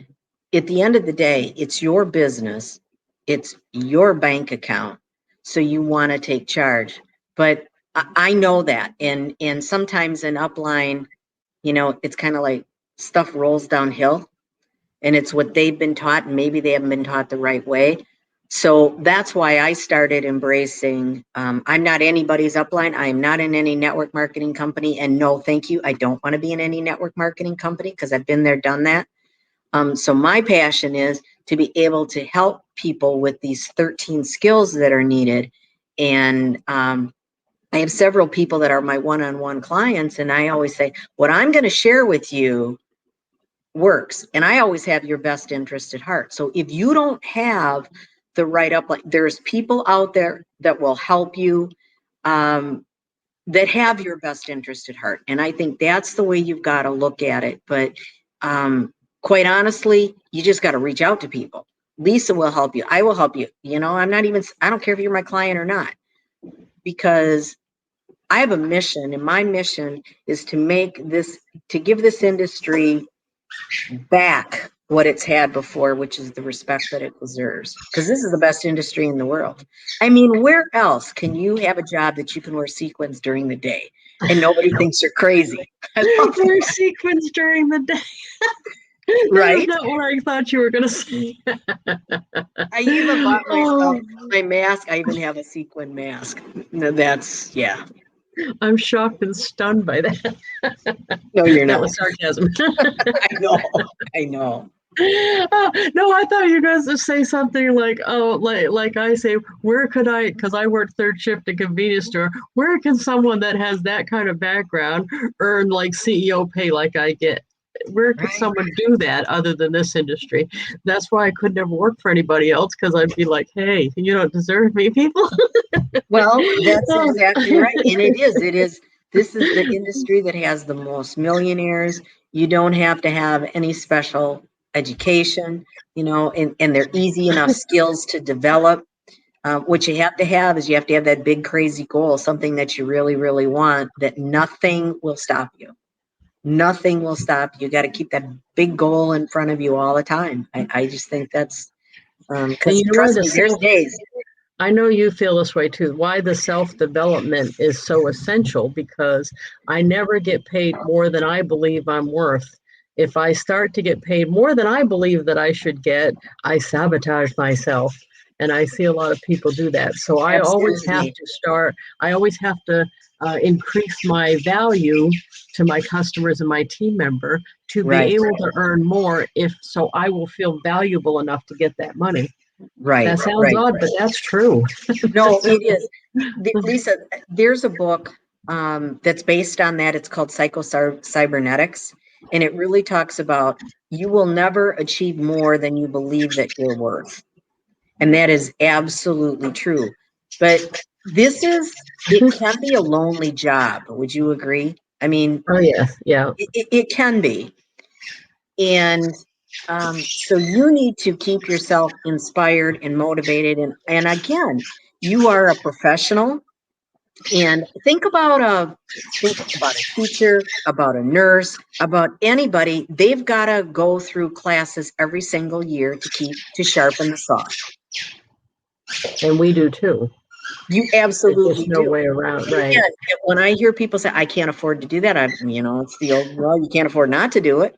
At the end of the day, it's your business. It's your bank account. So you want to take charge. But I know that. And sometimes an upline, it's kind of like stuff rolls downhill, and it's what they've been taught, and maybe they haven't been taught the right way. So that's why I started embracing, I'm not anybody's upline. I am not in any network marketing company, and no, thank you. I don't want to be in any network marketing company because I've been there, done that. So my passion is to be able to help people with these 13 skills that are needed. And I have several people that are my one-on-one clients, and I always say, what I'm going to share with you works. And I always have your best interest at heart. So if you don't have the right upline, there's people out there that will help you, that have your best interest at heart. And I think that's the way you've got to look at it. But quite honestly, you just got to reach out to people. Lisa will help you. I will help you. I don't care if you're my client or not, because I have a mission, and my mission is to give this industry back what it's had before, which is the respect that it deserves. Because this is the best industry in the world. I mean, where else can you have a job that you can wear sequins during the day and nobody thinks you're crazy? Wear sequins during the day. Right? That's not what I thought you were going to say. I even bought myself my mask. I even have a sequin mask. That's, yeah. I'm shocked and stunned by that. No, you're not. That was sarcasm. I know. No, I thought you guys would say something like, like I say, where could I, because I work third shift at a convenience store, where can someone that has that kind of background earn like CEO pay like I get? Where could someone do that other than this industry? That's why I could never work for anybody else, because I'd be like, hey, you don't deserve me, people. Well, that's exactly right. And it is. This is the industry that has the most millionaires. You don't have to have any special education, and they're easy enough skills to develop. What you have to have is you have to have that big, crazy goal, something that you really, really want, that nothing will stop you. Nothing will stop. You got to keep that big goal in front of you all the time. I just think that's, And because you know why trust the me, there's days. I know you feel this way too. Why the self-development is so essential, because I never get paid more than I believe I'm worth. If I start to get paid more than I believe that I should get, I sabotage myself. And I see a lot of people do that. So I always have Absolutely. to start, I always have to increase my value to my customers and my team member to be Right, able to earn more, if so I will feel valuable enough to get that money. right, That sounds right. odd, but that's true. No, it is. Lisa, there's a book that's based on that. It's called Cybernetics. And it really talks about you will never achieve more than you believe that you're worth. And that is absolutely true. But it can be a lonely job. Would you agree? I mean, Oh yes, yeah. it can be. And so you need to keep yourself inspired and motivated. And again, you are a professional. And think about a teacher, about a nurse, about anybody. They've got to go through classes every single year to sharpen the saw. And we do too. You There's just absolutely no do. way around, And right? again, when I hear people say, I can't afford to do that, it's the old, well, you can't afford not to do it.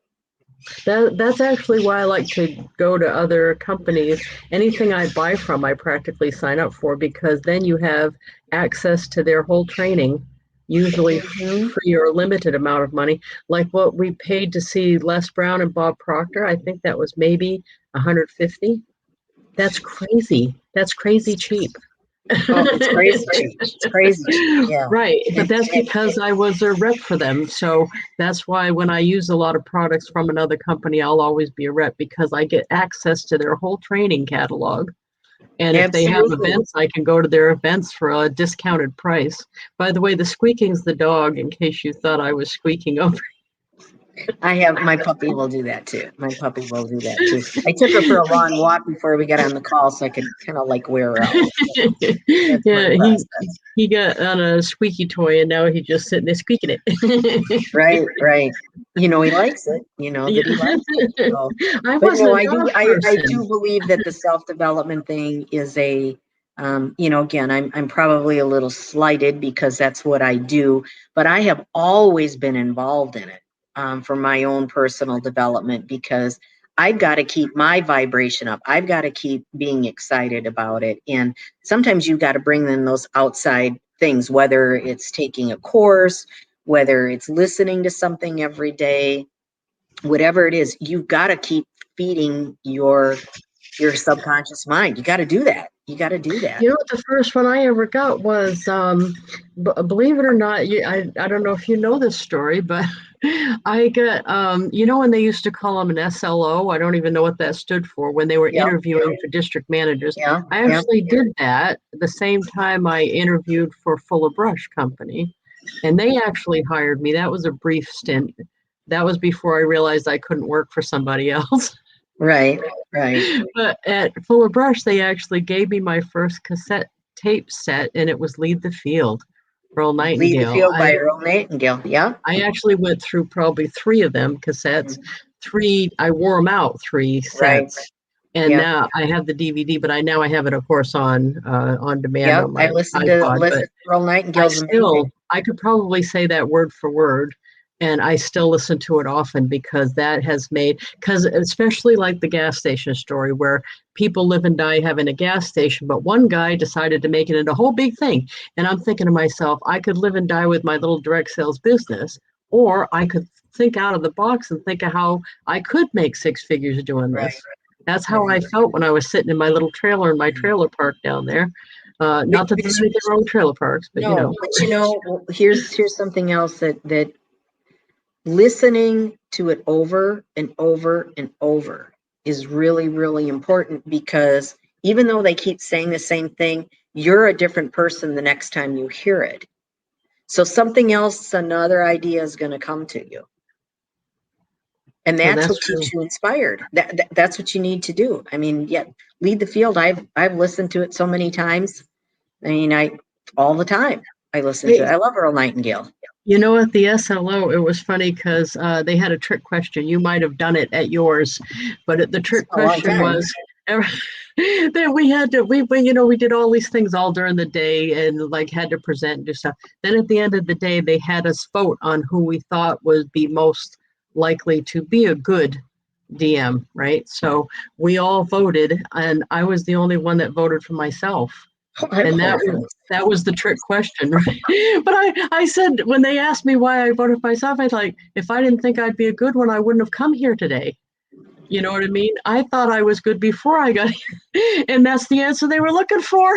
That's actually why I like to go to other companies. Anything I buy from, I practically sign up for, because then you have access to their whole training, usually Mhm. free or a limited amount of money. Like what we paid to see Les Brown and Bob Proctor, I think that was maybe 150. That's crazy. That's crazy cheap. Oh, it's crazy cheap. It's crazy cheap. Yeah. Right, but And, that's and because I was a rep for them. So that's why when I use a lot of products from another company, I'll always be a rep, because I get access to their whole training catalog. And if they have absolutely. events, I can go to their events for a discounted price. By the way, the squeaking's the dog, in case you thought I was squeaking over. I have my puppy will do that too. My puppy will do that too. I took her for a long walk before we got on the call so I could kind of like wear her out. That's my Yeah, process. he got on a squeaky toy and now he's just sitting there squeaking it. Right, right. He likes it, that he Yeah. likes it. So, I but no, wasn't a dog I do person. believe that the self-development thing is again, I'm probably a little slighted because that's what I do, but I have always been involved in it for my own personal development because I've got to keep my vibration up. I've got to keep being excited about it. And sometimes you've got to bring in those outside things, whether it's taking a course, whether it's listening to something every day, whatever it is, you've got to keep feeding your subconscious mind. You got to do that. You got to do that. You know what the first one I ever got was, believe it or not, I don't know if you know this story, but I got, when they used to call them an SLO, I don't even know what that stood for, when they were Yep. interviewing for district managers. Yeah. I Yep. actually did that the same time I interviewed for Fuller Brush Company, and they actually hired me. That was a brief stint. That was before I realized I couldn't work for somebody else. Right. Right. But at Fuller Brush, they actually gave me my first cassette tape set, and it was Lead the Field, Earl Lead the Nightingale. Field by Earl Nightingale. Yeah. I actually went through probably three of them cassettes. I wore them out, three Right. sets. And Yep. now I have the DVD, but I have it, of course, on demand Yep. on I my listened to iPod. But Earl Nightingale's amazing. I could probably say that word for word, and I still listen to it often, because that has because especially like the gas station story, where people live and die having a gas station, but one guy decided to make it into a whole big thing. And I'm thinking to myself, I could live and die with my little direct sales business, or I could think out of the box and think of how I could make six figures doing Right. this. That's how Right. I felt when I was sitting in my little trailer in my trailer park down there. But, Not that but there's anything wrong with trailer parks, but no, but here's something else that listening to it over and over and over is really, really important because even though they keep saying the same thing, you're a different person the next time you hear it. So something else, another idea is going to come to you. And well, that's that's what true. keeps you inspired. That's what you need to do. I mean, yeah, Lead the Field. I've listened to it so many times. I mean, all the time I listen to it. Hey, I love Earl Nightingale. You know, at the SLO, it was funny because they had a trick question. You might have done it at yours, but the It's trick been a long question time. was that we had to, you know, we did all these things all during the day and like had to present and do stuff. Then at the end of the day, they had us vote on who we thought would be most likely to be a good DM, right? So we all voted, and I was the only one that voted for myself. I And voted for that was the trick question, right? But I said when they asked me why I voted for myself, I was like, if I didn't think I'd be a good one, I wouldn't have come here today. You know what I mean? I thought I was good before I got here, and that's the answer they were looking for.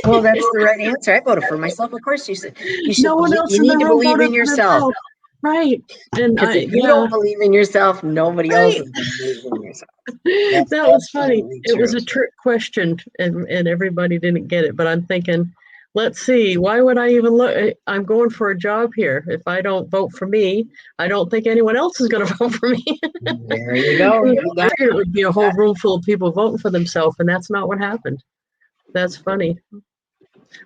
Well, that's the right answer. I voted for myself. Of course, you should No one believe. else You in the need to room believe voted in for yourself, themselves, right? And because if you yeah, don't believe in yourself, nobody else right. is going to believe in yourself. That's That was funny. absolutely It was true. a trick question, and everybody didn't get it. But I'm thinking, let's see, why would I even look? I'm going for a job here. If I don't vote for me, I don't think anyone else is going to vote for me. There you go. I You got figured it would be a whole that. room full of people voting for themselves, and that's not what happened. That's funny.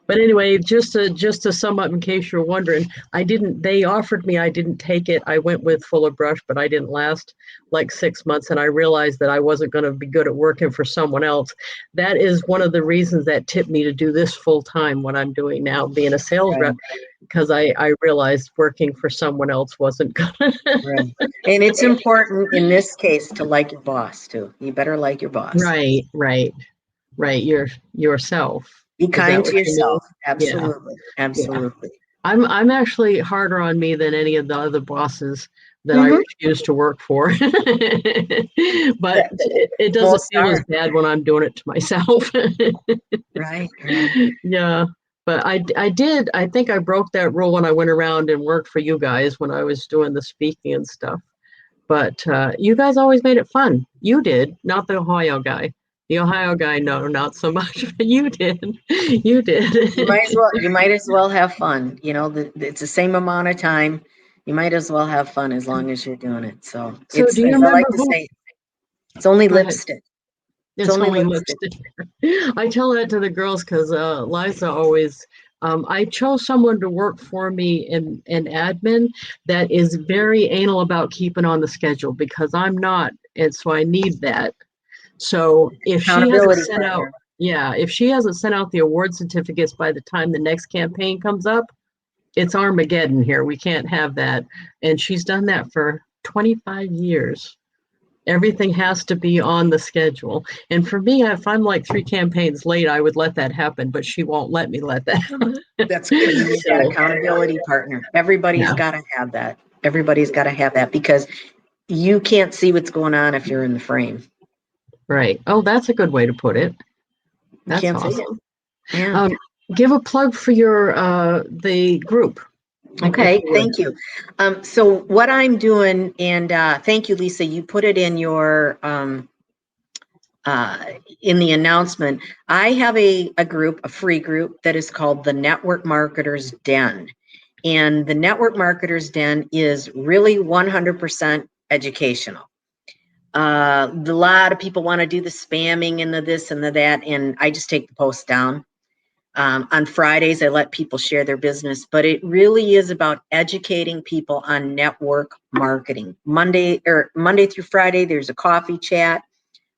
But anyway, just to sum up, in case you're wondering, I didn't. They offered me, I didn't take it. I went with Fuller Brush, but I didn't last like 6 months, and I realized that I wasn't going to be good at working for someone else. That is one of the reasons that tipped me to do this full time. What I'm doing now, being a sales Right, rep, because I realized working for someone else wasn't good. right. And it's important in this case to like your boss too. You better like your boss. Right, right, right. Yourself. Be Is that kind to what you mean? yourself. Yeah, Absolutely. yeah. Absolutely. I'm actually harder on me than any of the other bosses that I Mm-hmm. refuse to work for. But it doesn't Most feel as are. bad when I'm doing it to myself. Right, right. Yeah. But I think I broke that rule when I went around and worked for you guys when I was doing the speaking and stuff. But you guys always made it fun. You did, not the Ohio guy. The Ohio guy, no, not so much, but you did. You did. You might as well have fun. You know, it's the same amount of time. You might as well have fun as long as you're doing it. So So it's, do you as I like remember to who? say, it's only Go ahead. lipstick. It's It's only only lipstick. lipstick. I tell that to the girls because Liza always. I chose someone to work for me in admin that is very anal about keeping on the schedule because I'm not, and so I need that. So if she hasn't Accountability sent out, partner. yeah, if she hasn't sent out the award certificates by the time the next campaign comes up, it's Armageddon here. We can't have that. And she's done that for 25 years. Everything has to be on the schedule. And for me, if I'm like 3 campaigns late, I would let that happen, but she won't let me let that happen. That's good. You need that So, accountability partner. Everybody's yeah, got to have that. Everybody's got to have that because you can't see what's going on if you're in the frame. right. Oh, that's a good way to put it. You That's can't see it. awesome. Yeah. Um, give a plug for your the group, if Okay, you would. thank you. So what I'm doing, and thank you, Lisa, you put it in the announcement. I have a group, a free group that is called the Network Marketers Den. And the Network Marketers Den is really 100% educational. A lot of people want to do the spamming and the this and the that, and I just take the post down. On Fridays, I let people share their business, but it really is about educating people on network marketing. Monday through Friday, there's a coffee chat.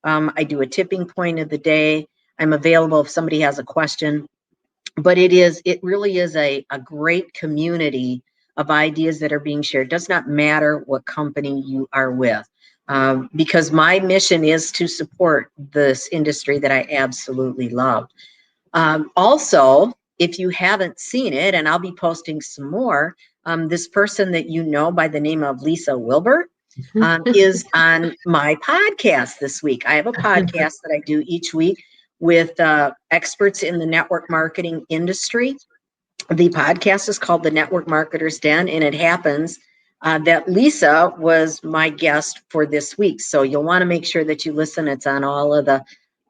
I do a tipping point of the day. I'm available if somebody has a question. But it really is a great community of ideas that are being shared. It does not matter what company you are with. Because my mission is to support this industry that I absolutely love. Also, if you haven't seen it, and I'll be posting some more, this person that you know by the name of Lisa Wilbur is on my podcast this week. I have a podcast that I do each week with experts in the network marketing industry. The podcast is called The Network Marketers Den, and it happens that Lisa was my guest for this week. So you'll want to make sure that you listen. It's on all of the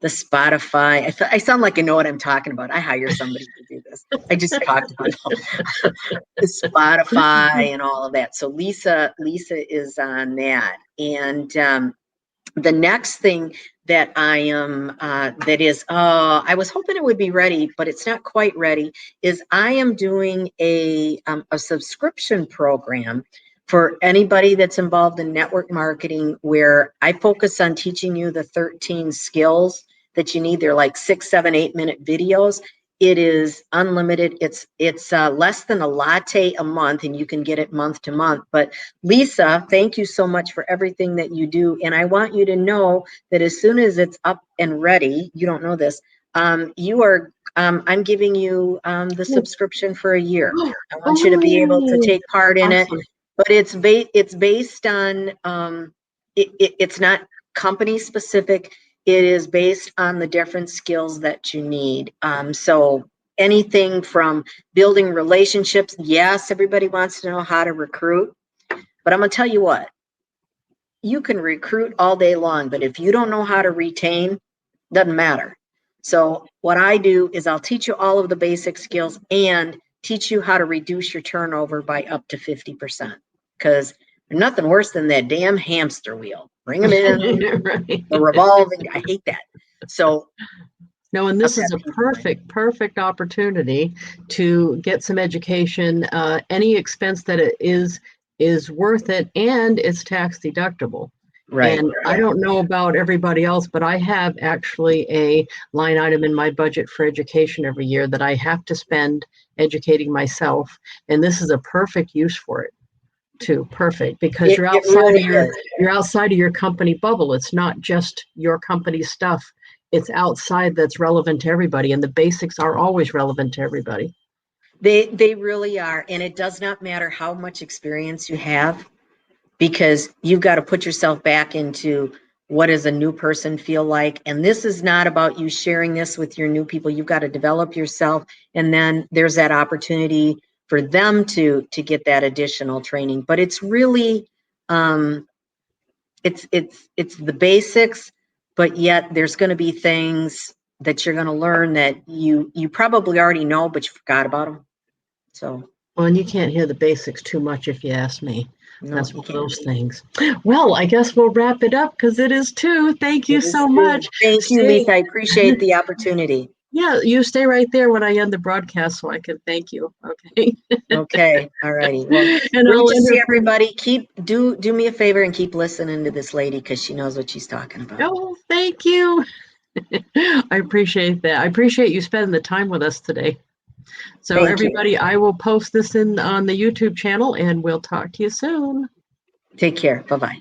Spotify. I sound like I know what I'm talking about. I hire somebody to do this. I just talk to people. The Spotify and all of that. So Lisa is on that, and The next thing that I am, I was hoping it would be ready, but it's not quite ready, is I am doing a subscription program for anybody that's involved in network marketing, where I focus on teaching you the 13 skills that you need. They're like 6, 7, 8 minute videos. It is unlimited. It's less than a latte a month, and you can get it month to month. But Lisa, thank you so much for everything that you do. And I want you to know that as soon as it's up and ready, you don't know this, I'm giving you the subscription for a year. I want you to be able to take part in it. Awesome. But it's based on, it's not company specific. It is based on the different skills that you need. So anything from building relationships. Yes, everybody wants to know how to recruit. But I'm going to tell you what, you can recruit all day long, but if you don't know how to retain, doesn't matter. So what I do is I'll teach you all of the basic skills and teach you how to reduce your turnover by up to 50%. Because there's nothing worse than that damn hamster wheel. Bring them in, Right. the revolving. I hate that. So no, and this is a perfect opportunity to get some education. Any expense that it is worth it, and it's tax deductible. Right. And I don't know about everybody else, but I have actually a line item in my budget for education every year that I have to spend educating myself. And this is a perfect use for it too. Perfect, because you're outside of your company bubble. It's not just your company stuff. It's outside, that's relevant to everybody. And the basics are always relevant to everybody. They really are. And it does not matter how much experience you have, because you've got to put yourself back into what does a new person feel like. And this is not about you sharing this with your new people. You've got to develop yourself. And then there's that opportunity for them to get that additional training. But it's really, it's the basics, but yet there's going to be things that you're going to learn that you probably already know, but you forgot about them. So. Well, and you can't hear the basics too much, if you ask me. No, that's one of those things. Well, I guess we'll wrap it up because it is 2. Thank you so much. Thank you, Lisa. I appreciate the opportunity. Yeah, you stay right there when I end the broadcast so I can thank you. Okay. Okay. All righty. Well, and great to see everybody. Do me a favor and keep listening to this lady, because she knows what she's talking about. Oh, thank you. I appreciate that. I appreciate you spending the time with us today. So Thank everybody, I will post this on the YouTube channel, and we'll talk to you soon. Take care. Bye-bye.